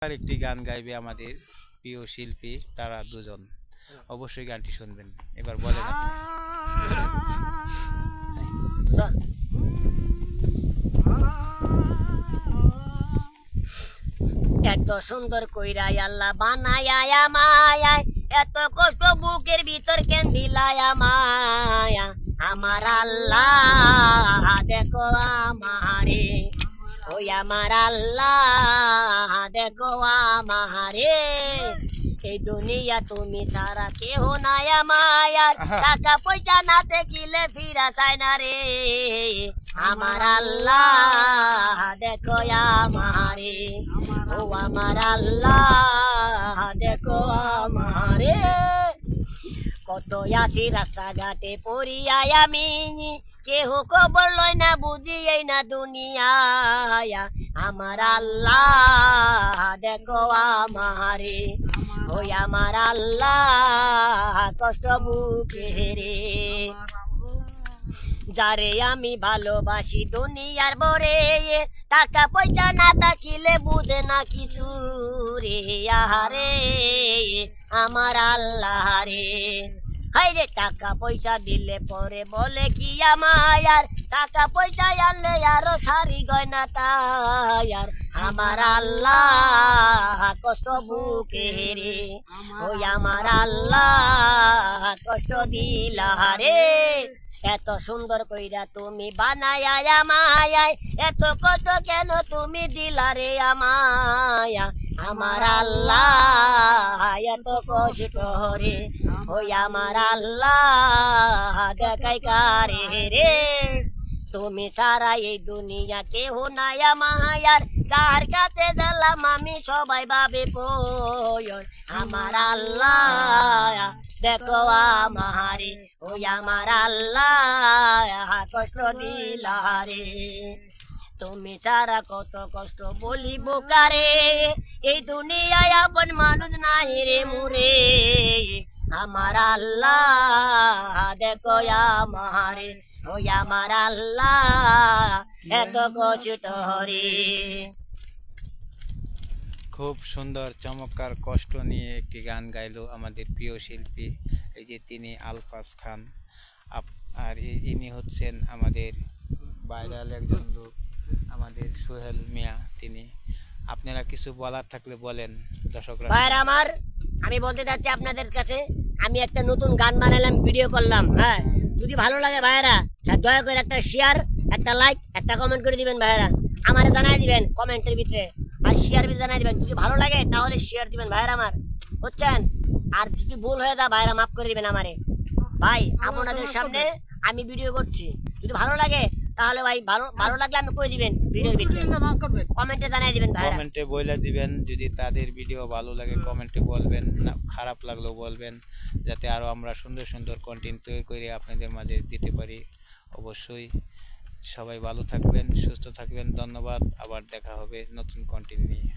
আরেকটি গান গাইবে আমাদের প্রিয় শিল্পী তারা দুজন। অবশ্যই গানটি শুনবেন। এবার বলেন আপনি। এত সুন্দর কইরাই আল্লাহ বানায়া মায়া, এত কষ্ট বুকের ভিতর কেন দিলায়া মায়া। আমার আল্লাহ দেখো আমারে, ওই আমার আল্লাহ দেখো আমারে। এই দুনিয়া তুমি ছাড়া কেহ নাই মায়ার, টাকা পয়সা না দেখিলে ফিরা চায় না রে। আমার আল্লাহ দেখো আমারে, ও আমার আল্লাহ দেখো আমারে। কত আছি রাস্তাঘাটে পড়িয়াই আমি, কেহ খবর লয় না বুঝিয়াই না দুনিয়ায়। আমার আল্লাহ দেখো আমারে, ওই আমার আল্লাহ কষ্ট বুকে রে। যারে আমি ভালোবাসি দুনিয়ার বরে, টাকা পয়সা না থাকিলে বুঝে না কিছু রে। আহারে আমার আল্লাহ রে, হাই রে টাকা পয়সা দিলে পরে বলে কি আমায়ার, টাকা পয়সা আনলে আরো শাড়ি গয়না তায়ার। আমার আল্লাহ কষ্ট বুকে রে, ওই আমার আল্লাহ কষ্ট দিলা রে। এত সুন্দর কইরা তুমি বানায়া মায়ায়, এত কত কেন তুমি দিলা রে আমায়া। আমার আল্লাহ এত কষ্ট রে, ওই আমার আল্লাহ দেখাই কারে রে। তুমি সারা এই দুনিয়া কেহ নাই মায়ার, যার কাছে দিলাম আমি সবাই ভাবে পয়র। আমার আল্লাহ দেখো আমারে, ওই আমার আল্লাহ কষ্ট দিলা রে। তুমি সারা কত কষ্ট বলিব কারে, এই দুনিয়ায় আপন মানুষ নাই রে মুরে। আমার আল্লাহ দেখো আমারে, ওই আমার আল্লাহ এত কষ্ট রে। খুব সুন্দর চমৎকার কষ্ট নিয়ে একটি গান গাইলো আমাদের প্রিয় শিল্পী, এই যে তিনি আলফাজ খান। আর ইনি হচ্ছেন আমাদের ভাইরাল একজন লোক, আমাদের সোহেল মিয়া। তিনি আপনারা কিছু বলার থাকলে বলেন দর্শকরা। ভাইরা আমার, আমি বলতে চাচ্ছি আপনাদের কাছে, আমি একটা নতুন গান বানালাম, ভিডিও করলাম। হ্যাঁ, যদি ভালো লাগে ভাইরা, হ্যাঁ দয়া করে একটা শেয়ার, একটা লাইক, একটা কমেন্ট করে দিবেন ভাইরা। আমারে জানাই দিবেন কমেন্টের ভিতরে, আর শেয়ার বি জানাই দিবেন। যদি ভালো লাগে তাহলে শেয়ার দিবেন ভাইরা আমার, বুঝছেন? আর যদি ভুল হয়ে যায় ভাইরা মাফ করে দিবেন আমারে। ভাই আপনাদের সামনে আমি ভিডিও করছি, যদি ভালো লাগে তাহলে ভাই ভালো লাগলে আমি কই দিবেন ভিডিওর ভিতরে, কমেন্টে জানাই দিবেন ভাই, কমেন্টে বলে দিবেন। যদি তাদের ভিডিও ভালো লাগে কমেন্টে বলবেন, না খারাপ লাগলেও বলবেন, যাতে আরো আমরা সুন্দর সুন্দর কন্টেন্ট তৈরি করে আপনাদের মাঝে দিতে পারি। অবশ্যই সবাই ভালো থাকবেন, সুস্থ থাকবেন। ধন্যবাদ। আবার দেখা হবে নতুন কন্টেন্ট নিয়ে।